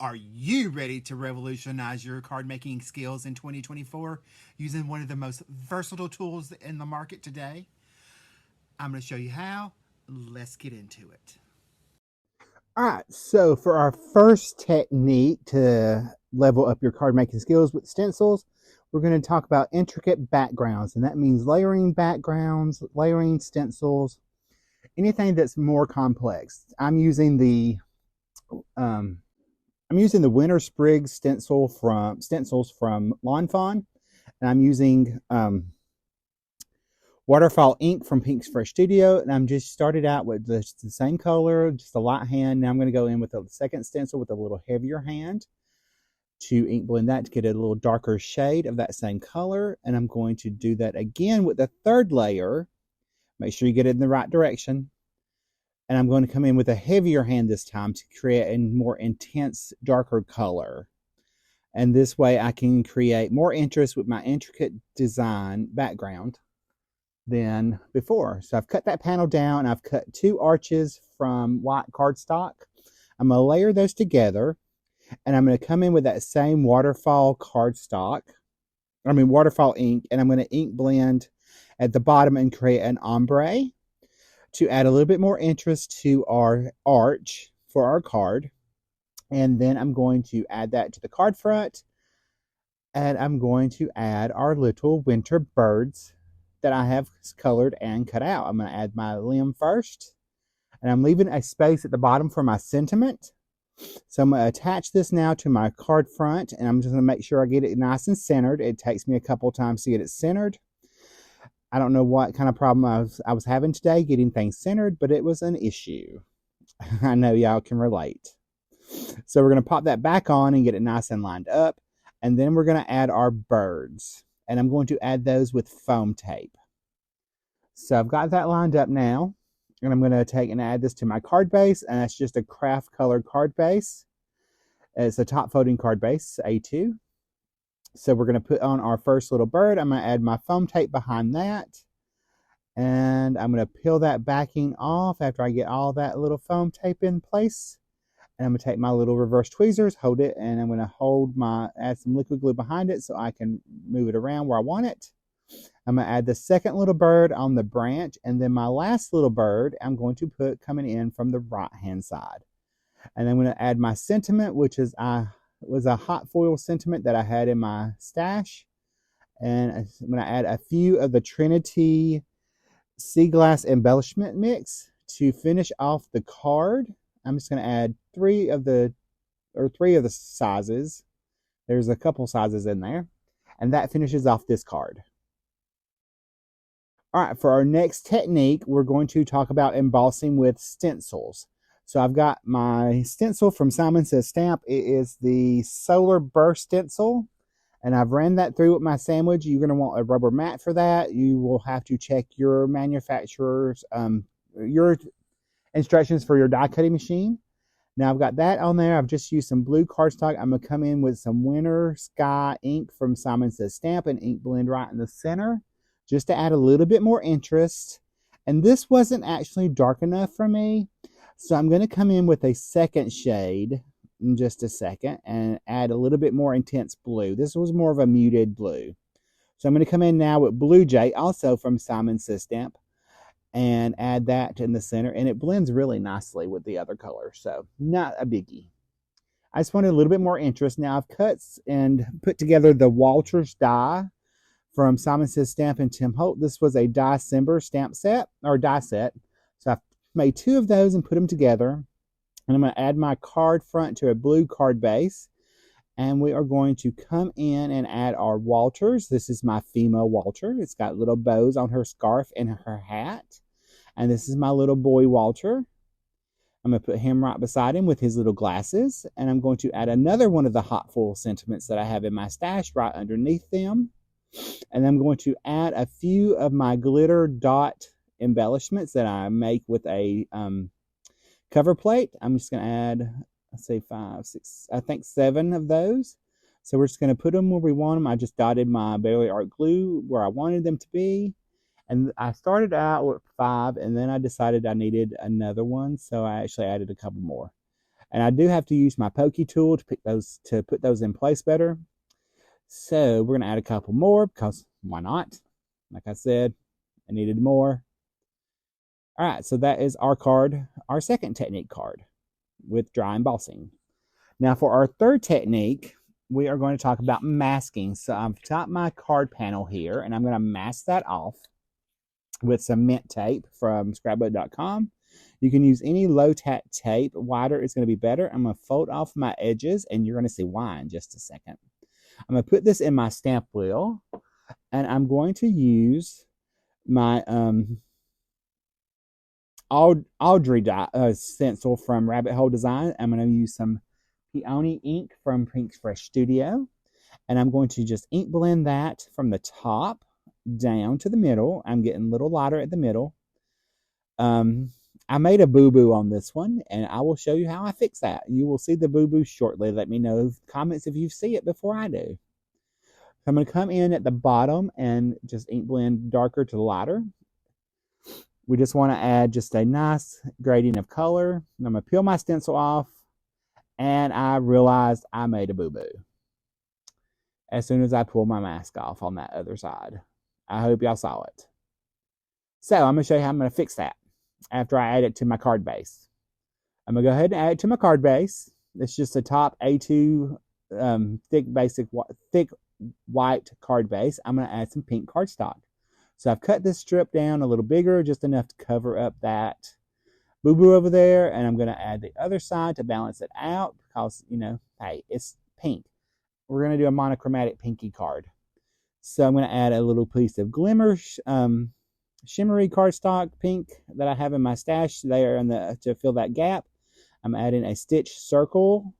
Are you ready to revolutionize your card making skills in 2024 using one of the most versatile tools in the market today? I'm going to show you how. Let's get into it. All right, so for our first technique to level up your card making skills with stencils, we're going to talk about intricate backgrounds, and that means layering backgrounds, layering stencils, anything that's more complex. I'm using the Winter Sprig stencils from Lawn Fawn, and I'm using waterfall ink from Pink's Fresh Studio, and I'm just started out with the same color, just a light hand. Now I'm going to go in with a second stencil with a little heavier hand to ink blend that to get a little darker shade of that same color, and I'm going to do that again with the third layer. Make sure you get it in the right direction, and I'm going to come in with a heavier hand this time to create a more intense, darker color. And this way I can create more interest with my intricate design background than before. So I've cut that panel down, and I've cut 2 arches from white cardstock. I'm going to layer those together, and I'm going to come in with that same waterfall ink, and I'm going to ink blend at the bottom and create an ombre to add a little bit more interest to our arch for our card. And then I'm going to add that to the card front, and I'm going to add our little winter birds that I have colored and cut out. I'm going to add my limb first, and I'm leaving a space at the bottom for my sentiment. So I'm going to attach this now to my card front, and I'm just going to make sure I get it nice and centered. It takes me a couple times to get it centered. I don't know what kind of problem I was having today getting things centered, but it was an issue. I know y'all can relate. So we're going to pop that back on and get it nice and lined up, and then we're going to add our birds, and I'm going to add those with foam tape. So I've got that lined up now, and I'm going to take and add this to my card base, and that's just a craft colored card base. It's a top folding card base, A2. So we're going to put on our first little bird. I'm going to add my foam tape behind that, and I'm going to peel that backing off after I get all that little foam tape in place. And I'm going to take my little reverse tweezers, hold it, and I'm going to add some liquid glue behind it so I can move it around where I want it. I'm going to add the second little bird on the branch, and then my last little bird I'm going to put coming in from the right hand side. And I'm going to add my sentiment, which was a hot foil sentiment that I had in my stash. And I'm going to add a few of the Trinity Sea Glass Embellishment Mix to finish off the card. I'm just going to add 3 of the sizes. There's a couple sizes in there. And that finishes off this card. All right, for our next technique, we're going to talk about embossing with stencils. So I've got my stencil from Simon Says Stamp. It is the Solar Burst stencil, and I've ran that through with my sandwich. You're going to want a rubber mat for that. You will have to check your manufacturer's your instructions for your die cutting machine. Now I've got that on there. I've just used some blue cardstock. I'm going to come in with some Winter Sky ink from Simon Says Stamp and ink blend right in the center just to add a little bit more interest. And this wasn't actually dark enough for me, so I'm going to come in with a second shade in just a second and add a little bit more intense blue. This was more of a muted blue. So I'm going to come in now with Blue Jay, also from Simon Says Stamp, and add that in the center, and it blends really nicely with the other color, so not a biggie. I just wanted a little bit more interest. Now I've cut and put together the Walters die from Simon Says Stamp and Tim Holt. This was a December stamp set, or die set. So I've made 2 of those and put them together. And I'm going to add my card front to a blue card base. And we are going to come in and add our Walters. This is my female Walter. It's got little bows on her scarf and her hat. And this is my little boy Walter. I'm going to put him right beside him with his little glasses. And I'm going to add another one of the hot foil sentiments that I have in my stash right underneath them. And I'm going to add a few of my glitter dot embellishments that I make with a cover plate. I'm just going to add, let's say 5, 6, I think 7 of those. So we're just going to put them where we want them. I just dotted my Bailey Art glue where I wanted them to be. And I started out with 5, and then I decided I needed another one, so I actually added a couple more. And I do have to use my pokey tool to put those in place better. So we're going to add a couple more because why not? Like I said, I needed more. All right, so that is our card, our second technique card with dry embossing. Now for our third technique, we are going to talk about masking. So I've got my card panel here, and I'm going to mask that off with some mint tape from scrapbook.com. You can use any low-tack tape. Wider is going to be better. I'm going to fold off my edges, and you're going to see why in just a second. I'm going to put this in my stamp wheel, and I'm going to use my Audrey stencil from Rabbit Hole Design. I'm going to use some Peony ink from Pink's Fresh Studio, and I'm going to just ink blend that from the top down to the middle. I'm getting a little lighter at the middle. I made a boo-boo on this one, and I will show you how I fix that. You will see the boo-boo shortly. Let me know in comments if you see it before I do. I'm going to come in at the bottom and just ink blend darker to lighter. We just want to add just a nice gradient of color. I'm going to peel my stencil off, and I realized I made a boo-boo as soon as I pulled my mask off on that other side. I hope y'all saw it. So I'm going to show you how I'm going to fix that after I add it to my card base. I'm going to go ahead and add it to my card base. It's just a top A2 thick white card base. I'm going to add some pink cardstock. So I've cut this strip down a little bigger, just enough to cover up that boo-boo over there. And I'm going to add the other side to balance it out because, you know, hey, it's pink. We're going to do a monochromatic pinky card. So I'm going to add a little piece of glimmer shimmery cardstock pink that I have in my stash there to fill that gap. I'm adding a stitch circle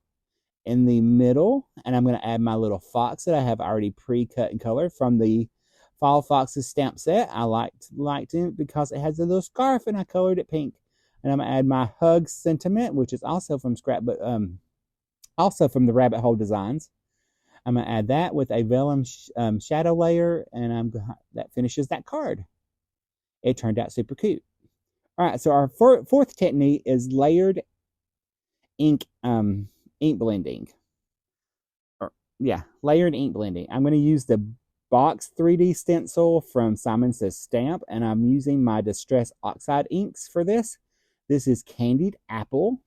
in the middle, and I'm going to add my little fox that I have already pre-cut in color from the Fall Foxes stamp set. I liked it because it has a little scarf, and I colored it pink. And I'm going to add my Hug Sentiment, which is also from Scrapbook, also from the Rabbit Hole Designs. I'm going to add that with a vellum shadow layer, and that finishes that card. It turned out super cute. All right, so our fourth technique is layered ink blending. Layered ink blending. I'm going to use the Box 3D stencil from Simon Says Stamp, and I'm using my Distress Oxide inks for this. This is Candied Apple.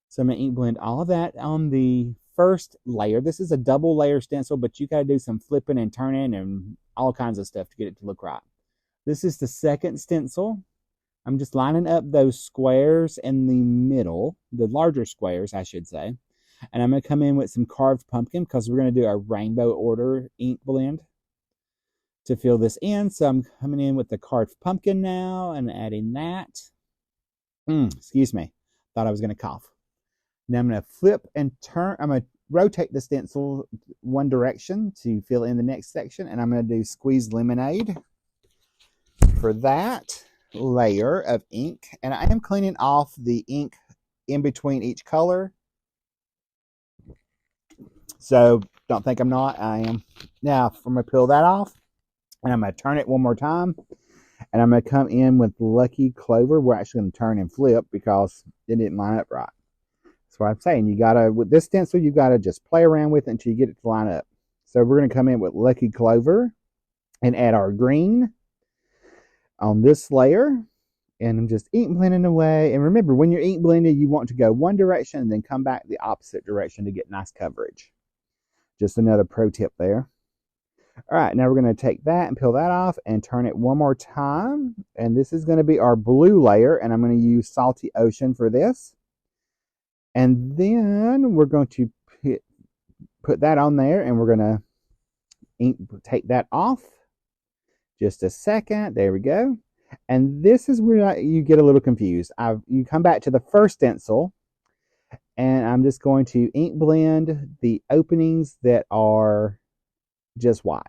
So I'm going to ink blend all of that on the first layer. This is a double layer stencil, but you got to do some flipping and turning and all kinds of stuff to get it to look right. This is the second stencil. I'm just lining up those squares in the middle, the larger squares, I should say. And I'm going to come in with some carved pumpkin because we're going to do a rainbow order ink blend to fill this in. So I'm coming in with the carved pumpkin now and adding that. Excuse me. Thought I was going to cough. Now I'm going to flip and turn. I'm going to rotate the stencil one direction to fill in the next section. And I'm going to do Squeeze Lemonade for that layer of ink. And I am cleaning off the ink in between each color. So don't think I'm not. I am. Now I'm going to peel that off. And I'm going to turn it one more time. And I'm going to come in with Lucky Clover. We're actually going to turn and flip because it didn't line up right. That's what I'm saying. You got to, with this stencil, you got to just play around with it until you get it to line up. So we're going to come in with Lucky Clover and add our green on this layer. And I'm just ink blending away. And remember, when you're ink blending, you want to go one direction and then come back the opposite direction to get nice coverage. Just another pro tip there. All right, now we're going to take that and peel that off and turn it one more time. And this is going to be our blue layer, and I'm going to use Salty Ocean for this. And then we're going to put that on there, and we're going to take that off. Just a second. There we go. And this is where you get a little confused. You come back to the first stencil, and I'm just going to ink blend the openings that are just white.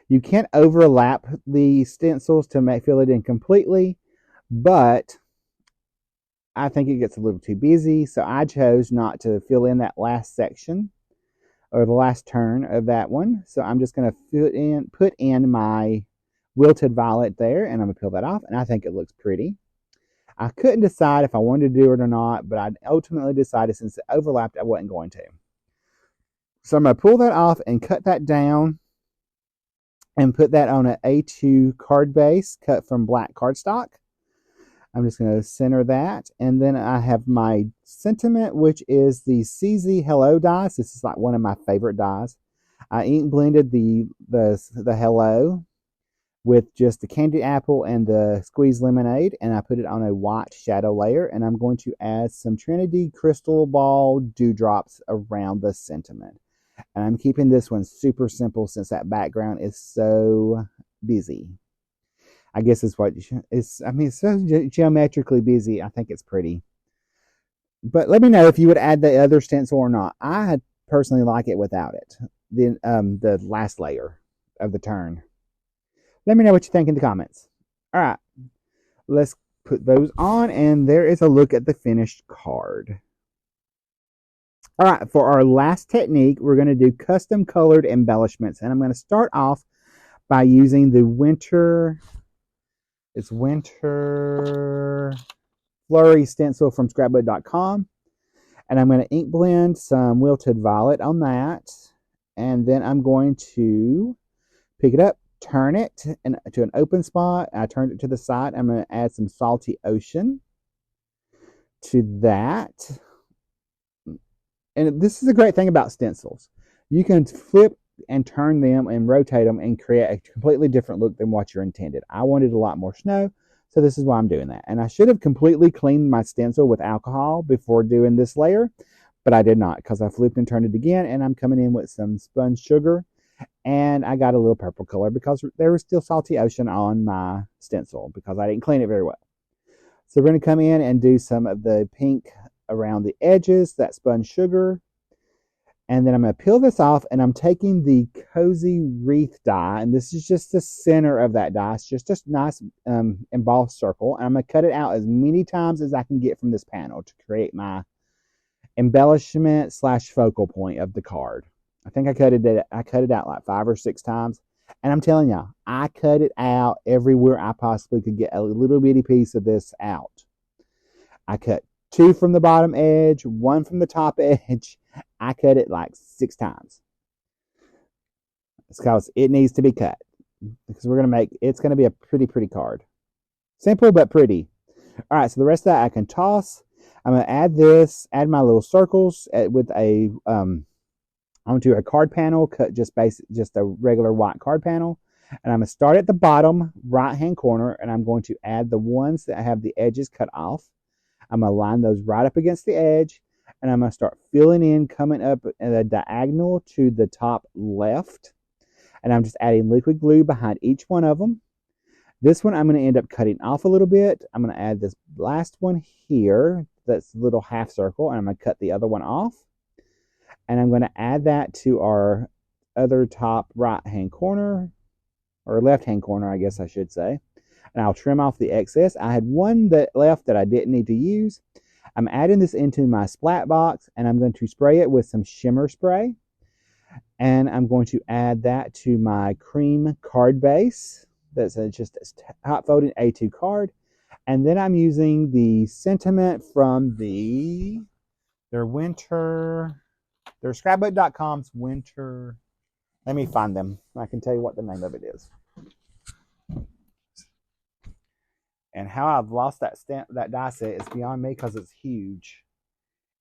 You can't overlap the stencils to fill it in completely, but I think it gets a little too busy, so I chose not to fill in that last section or the last turn of that one. So I'm just going to put in my Wilted Violet there, and I'm going to peel that off, and I think it looks pretty. I couldn't decide if I wanted to do it or not, but I ultimately decided since it overlapped, I wasn't going to. So I'm going to pull that off and cut that down and put that on an A2 card base cut from black cardstock. I'm just going to center that. And then I have my sentiment, which is the CZ Hello dies. This is like one of my favorite dies. I ink blended the Hello with just the candied apple and the squeezed lemonade, and I put it on a white shadow layer, and I'm going to add some Trinity crystal ball dewdrops around the sentiment. And I'm keeping this one super simple since that background is so busy. I guess it's what it's, I mean, it's so geometrically busy. I think it's pretty. But let me know if you would add the other stencil or not. I personally like it without it. The last layer of the turn. Let me know what you think in the comments. All right, let's put those on, and there is a look at the finished card. All right, for our last technique, we're going to do custom colored embellishments, and I'm going to start off by using the Winter Flurry stencil from scrapbook.com, and I'm going to ink blend some Wilted Violet on that, and then I'm going to pick it up, turn it to an open spot. I turned it to the side. I'm going to add some Salty Ocean to that. And this is a great thing about stencils. You can flip and turn them and rotate them and create a completely different look than what you're intended. I wanted a lot more snow, so this is why I'm doing that. And I should have completely cleaned my stencil with alcohol before doing this layer, but I did not because I flipped and turned it again, and I'm coming in with some spun sugar, and I got a little purple color because there was still Salty Ocean on my stencil because I didn't clean it very well. So we're going to come in and do some of the pink around the edges, that spun sugar. And then I'm going to peel this off, and I'm taking the Cozy Wreath die, and this is just the center of that die. It's just a nice embossed circle. And I'm going to cut it out as many times as I can get from this panel to create my embellishment / focal point of the card. I think I cut it out like 5 or 6 times. And I'm telling y'all, I cut it out everywhere I possibly could get a little bitty piece of this out. I cut 2 from the bottom edge, 1 from the top edge. I cut it like 6 times. It's because it needs to be cut. Because it's going to be a pretty card. Simple but pretty. All right, so the rest of that I can toss. I'm going to add my little circles with onto a card panel, cut just a regular white card panel. And I'm going to start at the bottom right-hand corner, and I'm going to add the ones that have the edges cut off. I'm going to line those right up against the edge, and I'm going to start filling in, coming up at a diagonal to the top left. And I'm just adding liquid glue behind each one of them. This one I'm going to end up cutting off a little bit. I'm going to add this last one here, that's a little half circle, and I'm going to cut the other one off. And I'm going to add that to our other top right-hand corner, or left-hand corner, I guess I should say. And I'll trim off the excess. I had one that left that I didn't need to use. I'm adding this into my splat box, and I'm going to spray it with some shimmer spray. And I'm going to add that to my cream card base. That's just a hot folding A2 card. And then I'm using the sentiment from their scrapbook.com's winter. Let me find them. I can tell you what the name of it is. And how I've lost that die set is beyond me because it's huge.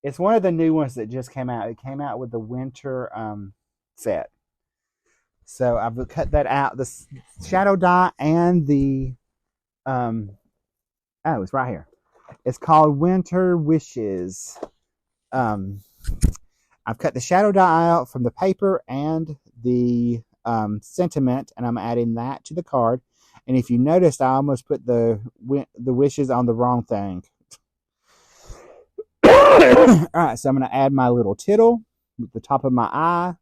It's one of the new ones that just came out. It came out with the winter set. So I've cut that out. The shadow die and the it's right here. It's called Winter Wishes. I've cut the shadow die out from the paper and the sentiment, and I'm adding that to the card. And if you noticed, I almost put the wishes on the wrong thing. All right, so I'm going to add my little tittle with the top of my eye.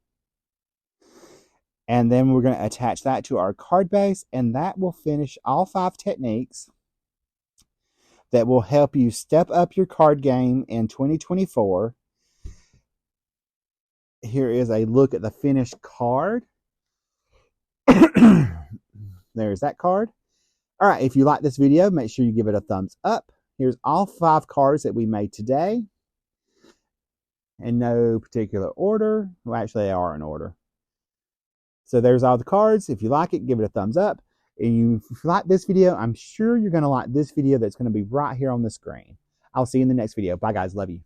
And then we're going to attach that to our card base, and that will finish all 5 techniques that will help you step up your card game in 2024. Here is a look at the finished card. There's that card. All right, if you like this video, make sure you give it a thumbs up. Here's all 5 cards that we made today. In no particular order. Well, actually, they are in order. So there's all the cards. If you like it, give it a thumbs up. And if you like this video, I'm sure you're going to like this video that's going to be right here on the screen. I'll see you in the next video. Bye, guys. Love you.